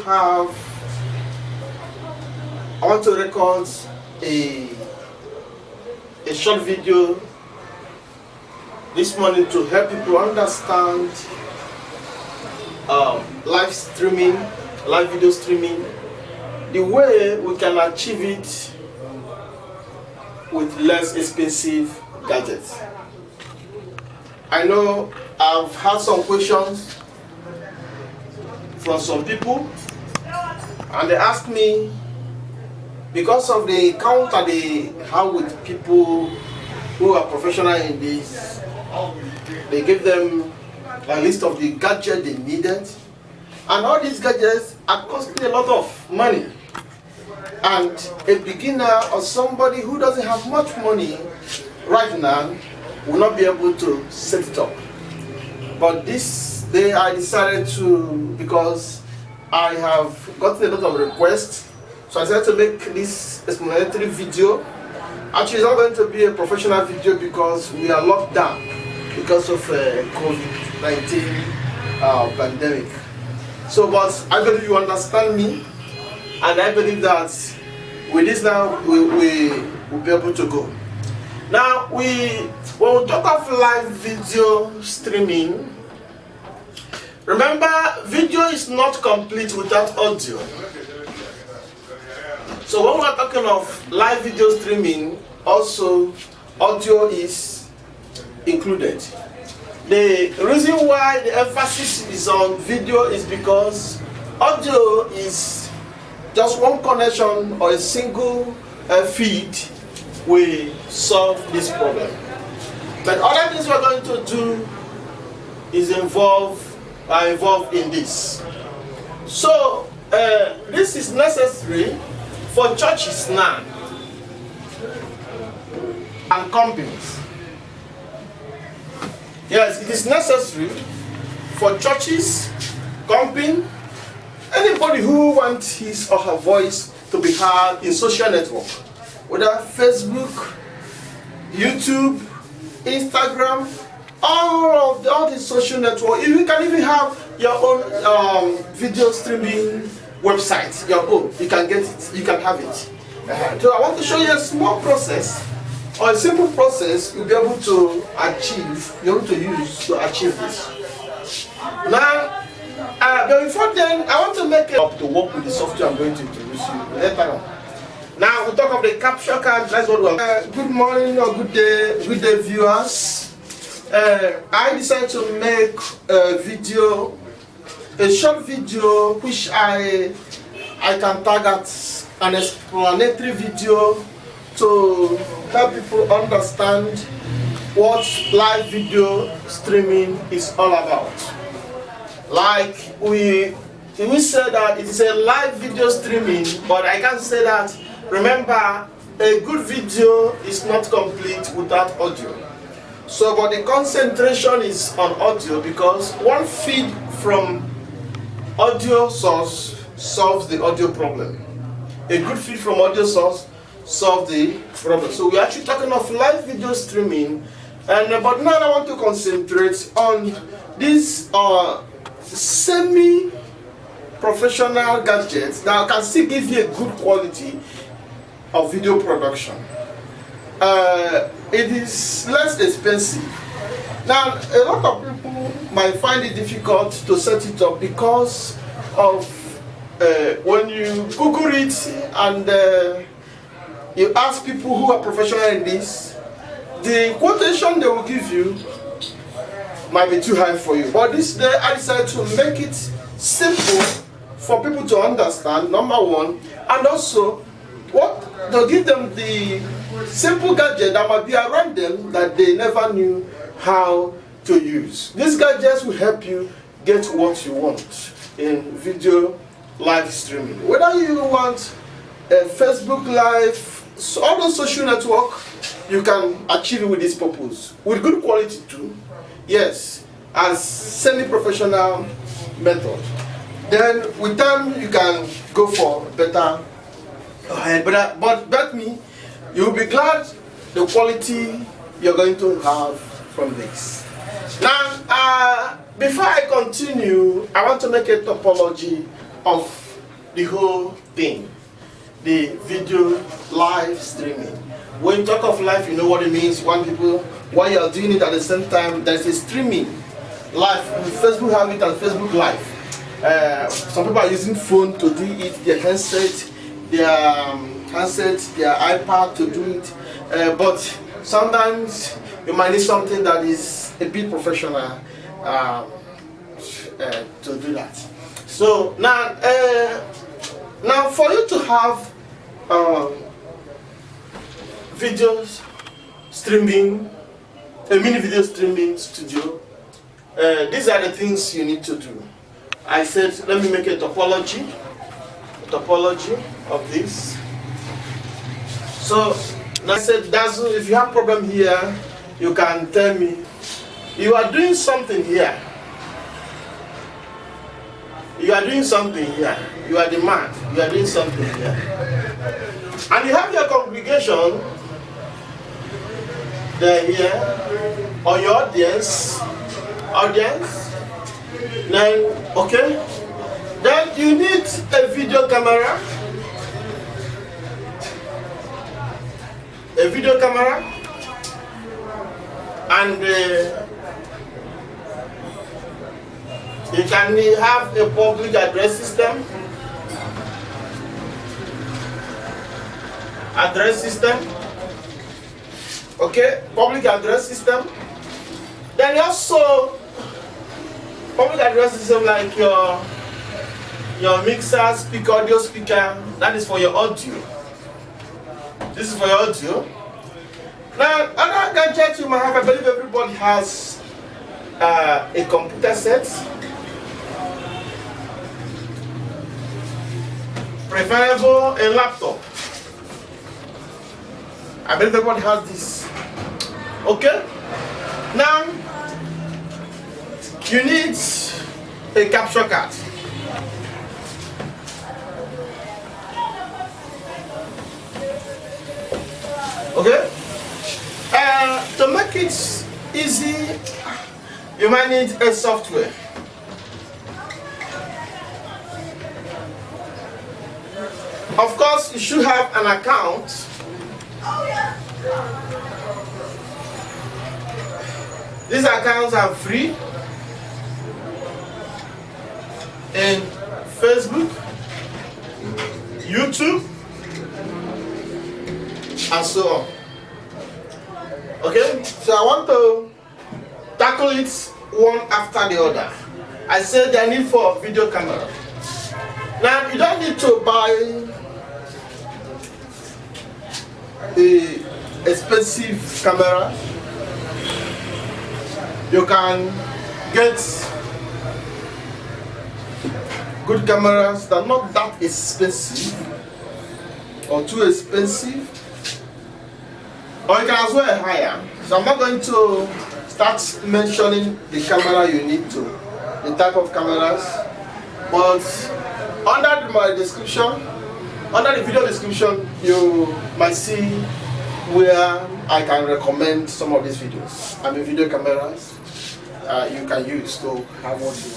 record a short video this morning to help people understand live video streaming, the way we can achieve it with less expensive gadgets. I know I've had some questions from some people, and they asked me, because of the encounter they have with people who are professional in this, they give them a list of the gadgets they needed, and all these gadgets are costing a lot of money. And a beginner or somebody who doesn't have much money right now will not be able to set it up. But this day I decided to, because I have gotten a lot of requests, so I decided to make this explanatory video. Actually, it's not going to be a professional video because we are locked down because of COVID-19 pandemic. So, but I believe you understand me, and I believe that with this now we will be able to go. Now, when we talk of live video streaming, remember, video is not complete without audio. So when we are talking of live video streaming, also audio is included. The reason why the emphasis is on video is because audio is just one connection or a single feed will solve this problem. But other things we're going to do is involved in this. So this is necessary for churches now and companies. Yes, it is necessary for churches, companies, anybody who wants his or her voice to be heard in social network, whether Facebook, YouTube, Instagram, all these social networks. You can even have your own video streaming website, your own. You can get it, you can have it. So I want to show you a small process or a simple process you'll be able to achieve, you're able to use to achieve this. Now, but before then, I want to make it up to work with the software I'm going to introduce you later on. Now we'll talk of the capture card. That's what we're good morning or good day viewers. I decided to make a short video which I can tag at an explanatory video to help people understand what live video streaming is all about. Like we say that it is a live video streaming, but I can't say that. Remember, a good video is not complete without audio. So, but the concentration is on audio because one feed from audio source solves the audio problem. A good feed from audio source solves the problem. So we're actually talking of live video streaming, and but now I want to concentrate on this semi-professional gadgets that can still give you a good quality of video production. It is less expensive. Now, a lot of people might find it difficult to set it up because of when you Google it and you ask people who are professional in this, the quotation they will give you might be too high for you. But this day I decided to make it simple for people to understand, number one, and also to give them the simple gadget that might be around them that they never knew how to use. These gadgets will help you get what you want in video live streaming. Whether you want a Facebook Live, all those social networks, you can achieve it with this purpose. With good quality too. Yes, as semi-professional method. Then with time you can go for better. But me, you'll be glad the quality you're going to have from this. Now, before I continue, I want to make a topology of the whole thing, the video live streaming. When you talk of live, you know what it means. While you are doing it at the same time, there's a streaming live. Facebook have it as Facebook Live. Some people are using phone to do it, their handset, their iPad to do it. But sometimes you might need something that is a bit professional to do that. So now for you to have videos streaming, a mini video streaming studio, these are the things you need to do. I said, let me make a topology of this. So I said, if you have problem here, you can tell me. You are doing something here. You are doing something here. You are the man. You are doing something here. And you have your congregation there here, or your audience. Then, okay. Then you need a video camera. And you can have a public address system. Okay, public address system. Then also public address system like your mixer, speaker, audio speaker. That is for your audio. This is for your audio. Now, other gadgets you might have, I believe everybody has a computer set. Preferable a laptop. I believe everybody has this. Okay? Now, you need a capture card. Okay? To make it easy, you might need a software. Of course, you should have an account. These accounts are free in Facebook, YouTube, and so on. Okay, so I want to tackle it one after the other. I said the need for video camera. Now you don't need to buy a expensive camera. You can get good cameras that are not that expensive or too expensive, or you can as well hire. So I'm not going to start mentioning the camera you need to, the type of cameras, but under my description, under the video description, you might see where I can recommend some of these videos. I mean video cameras you can use to have what you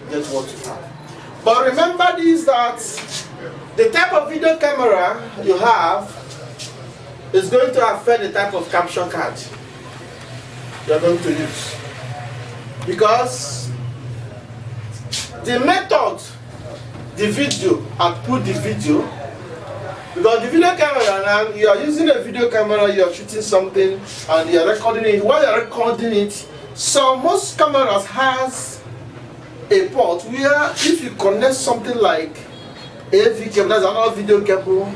get what you have. But remember this, that the type of video camera you have is going to affect the type of capture card you're going to use. Because the method, the video, output the video, because the video camera now, you are using a video camera, you are shooting something and you are recording it. While you are recording it, so most cameras has a port where if you connect something like AV cable, that's another video cable,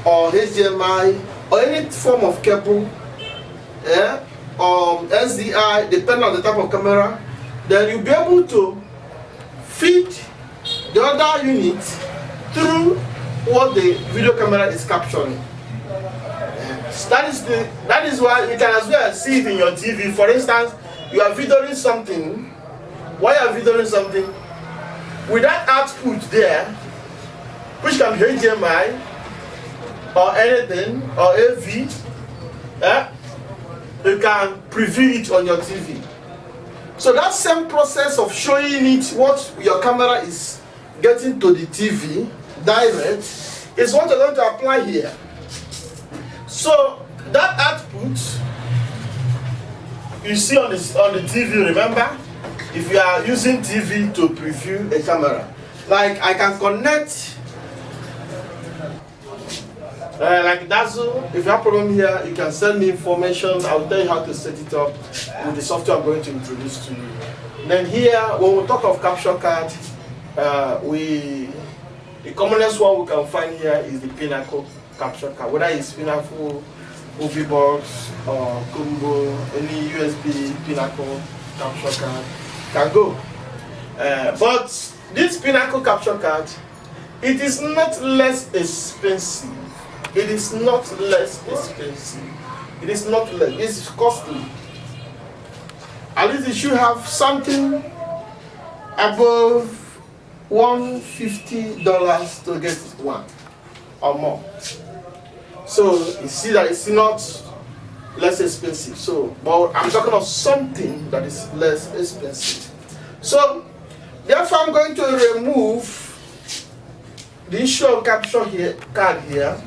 or HDMI, or any form of cable, SDI, depending on the type of camera, then you'll be able to feed the other unit through what the video camera is capturing. That is why you can as well see it in your TV. For instance, you are videoing something. While you are videoing something, with that output there, which can be HDMI or anything, or AV, you can preview it on your TV. So that same process of showing it what your camera is getting to the TV, direct is what we're going to apply here. So that output you see on the TV, remember, if you are using TV to preview a camera, like I can connect like Dazzle. If you have a problem here, you can send me information. I'll tell you how to set it up with the software I'm going to introduce to you. Then here, when we talk of capture card, the commonest one we can find here is the Pinnacle capture card. Whether it's Pinnacle, Moviebox, or Combo, any USB Pinnacle capture card can go. But this Pinnacle capture card, it is not less expensive. It is not less expensive. It is not less. It's costly. At least it should have something above $150 to get one or more. So you see that it's not less expensive. So, but I'm talking of something that is less expensive. So, therefore, I'm going to remove the issue of capture here, card here.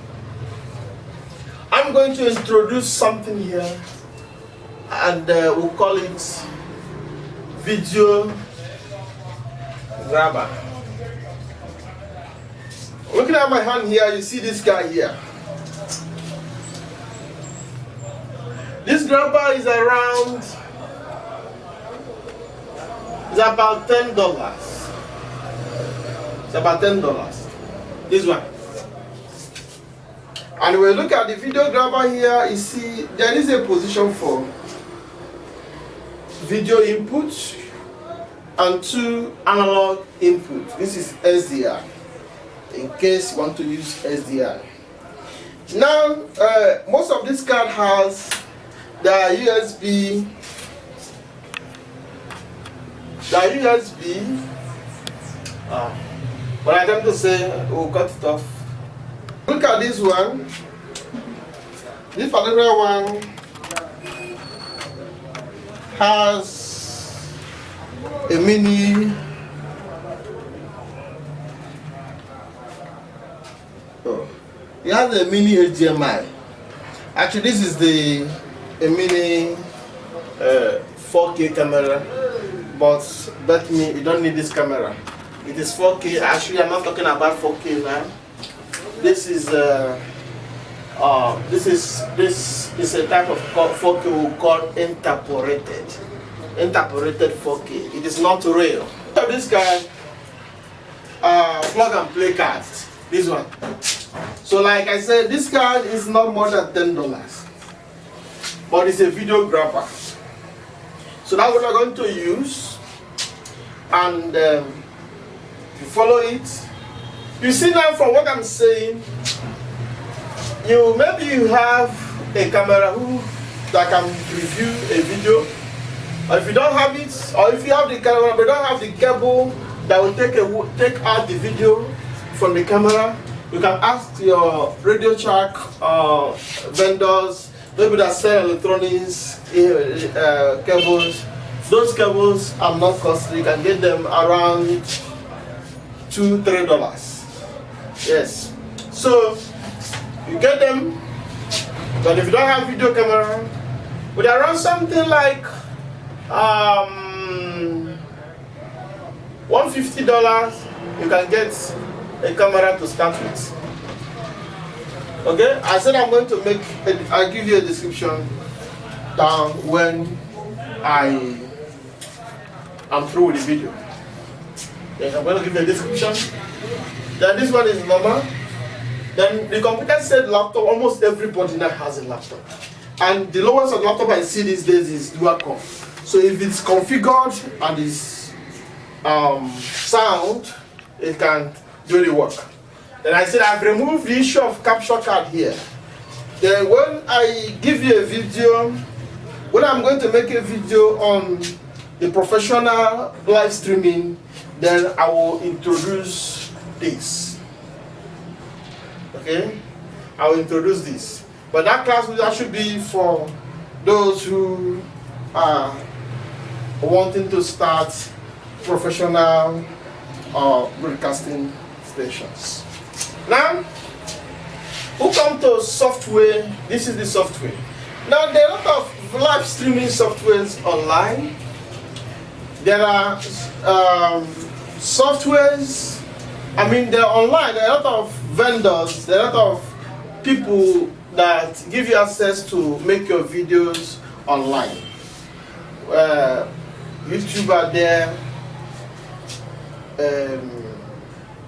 I'm going to introduce something here, and we'll call it video grabber. Looking at my hand here, you see this guy here. This grabber is around, it's about $10. It's about $10. This one. And when we look at the video grabber here, you see there is a position for video input and 2 analog input. This is SDI, in case you want to use SDI. Now, most of this card has the USB. But I attempt to say we'll cut it off. Look at this one. This particular one has a mini it has a mini HDMI. Actually, this is a mini 4K camera, but bet me you don't need this camera. It is 4K. Actually, I'm not talking about 4K now. This is a type of 4K we call interpolated 4K. It is not real. So this guy, plug and play card. This one. So like I said, this card is not more than $10, but it's a video grabber. So that's what we're going to use, and you follow it. You see now from what I'm saying, maybe you have a camera that can review a video, or if you don't have it, or if you have the camera but don't have the cable that will take out the video from the camera, you can ask your Radio Shack vendors, maybe that sell electronics cables. Those cables are not costly. You can get them around $2–3. Yes. So you get them, but if you don't have video camera, with around something like $150, you can get a camera to start with. Okay, I said I'm going to I'll give you a description down when I am through with the video. Yes, I'm going to give you a description. Then this one is normal. Then the computer said laptop, almost everybody now has a laptop. And the lowest of laptop I see these days is dual core. So if it's configured and is sound, it can do the work. Then I said I've removed the issue of capture card here. Then when I give you a video, when I'm going to make a video on the professional live streaming, then I will introduce this. Okay, I will introduce this. But that class that should be for those who are wanting to start professional broadcasting stations. Now, who come to software? This is the software. Now, there are a lot of live streaming softwares online. There are softwares, they're online. There are a lot of vendors, there are a lot of people that give you access to make your videos online. YouTube are there.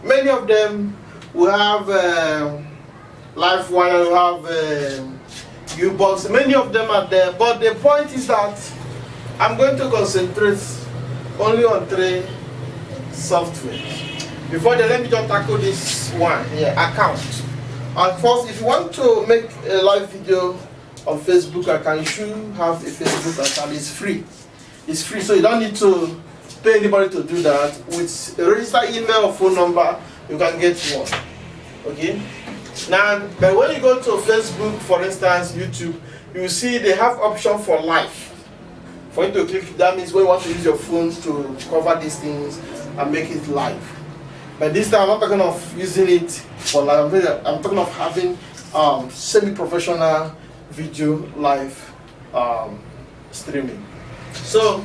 Many of them will have LiveWire, will have U-Box. Many of them are there. But the point is that I'm going to concentrate only on 3 softwares. Before then, let me just tackle this one here, account. And first, if you want to make a live video on Facebook account, you should have a Facebook account. It's free. It's free, so you don't need to pay anybody to do that. With a registered email or phone number, you can get one. Okay? Now, but when you go to Facebook, for instance, YouTube, you will see they have option for live. For you to click, that means when you want to use your phone to cover these things and make it live. But this time I'm not talking of using it for live. I'm talking of having semi-professional video live streaming. So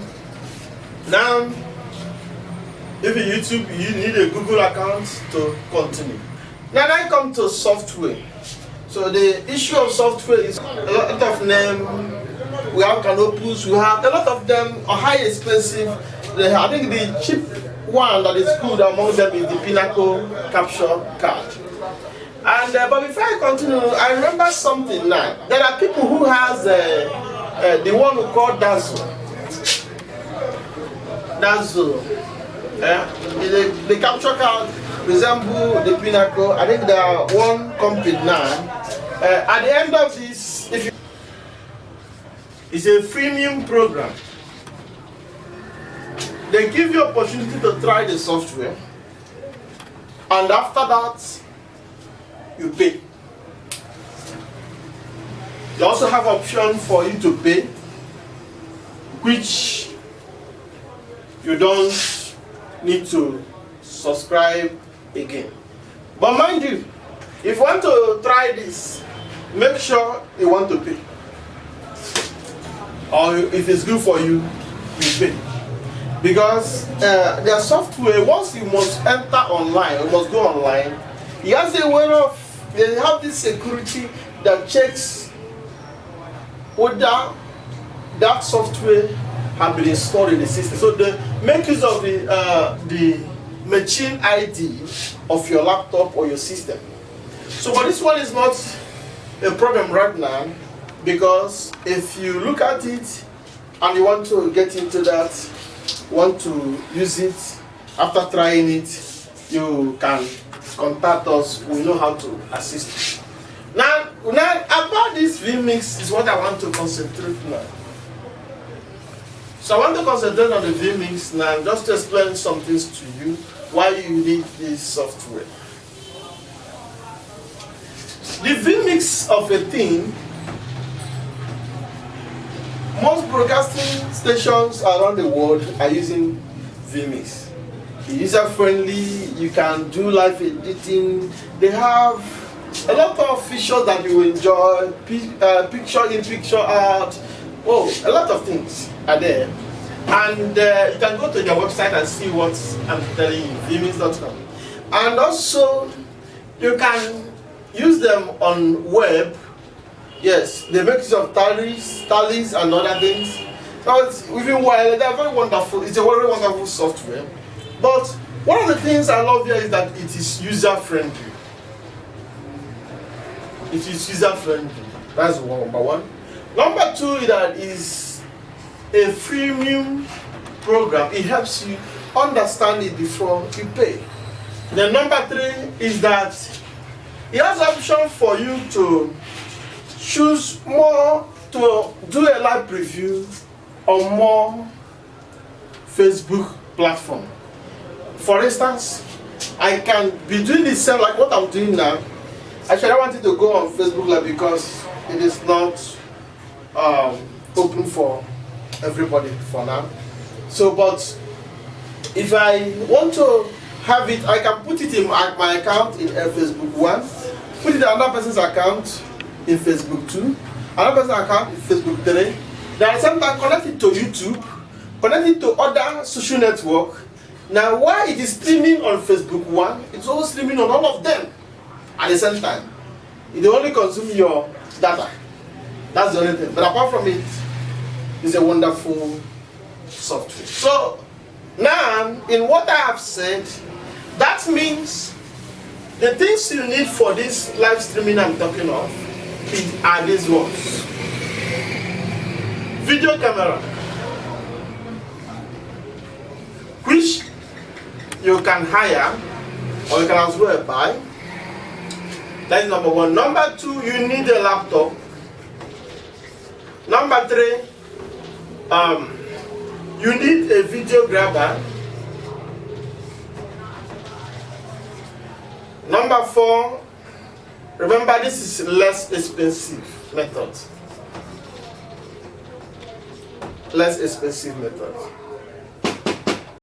now, if you YouTube, you need a Google account to continue. Now I come to software. So the issue of software is a lot of them. We have Canopus, we have a lot of them are high expensive. I think the cheap one that is good among them is the Pinnacle Capture Card. And but before I continue, I remember something now. There are people who has the one who called Dazzle. The capture card resemble the Pinnacle. I think there are one company now. At the end of this, it's a freemium program. They give you opportunity to try the software, and after that, you pay. They also have option for you to pay, which you don't need to subscribe again. But mind you, if you want to try this, make sure you want to pay. Or if it's good for you, you pay. Because their software, once you must enter online, you must go online, it has a way of, they have this security that checks whether that software has been installed in the system. So they make use of the machine ID of your laptop or your system. So but this one is not a problem right now, because if you look at it and you want to get into that, want to use it, after trying it, you can contact us. We know how to assist you. Now about this vMix is what I want to concentrate now. So I want to concentrate on the vMix now, just to explain some things to you why you need this software. The vMix of a thing, most broadcasting stations around the world are using vMix. It's user-friendly, you can do live editing. They have a lot of features that you will enjoy, picture in, picture out. Oh, a lot of things are there. And you can go to their website and see what I'm telling you, vmix.com. And also, you can use them on web. Yes, they make use of tallies and other things. So it's even while they're very wonderful. It's a very wonderful software. But one of the things I love here is that it is user-friendly. It is user-friendly. That's number one. Number two is that it's a freemium program. It helps you understand it before you pay. Then number three is that it has option for you to choose more, to do a live preview on more Facebook platform. For instance, I can be doing the same like what I'm doing now. Actually, I wanted to go on Facebook Live because it is not open for everybody for now. So, but if I want to have it, I can put it in my account in Facebook 1, put it in another person's account in Facebook 2, another person's account in Facebook 3. Then sometimes connect it to YouTube, connect it to other social network. Now while it is streaming on Facebook 1, it's also streaming on all of them at the same time. It only consumes your data. That's the only thing. But apart from it, it's a wonderful software. So now, in what I have said, that means the things you need for this live streaming I'm talking of are these ones. Video camera, which you can hire or you can as well buy. That is number 1. Number 2, you need a laptop. Number 3, you need a video grabber. Number 4, remember this is less expensive method. Less expensive method.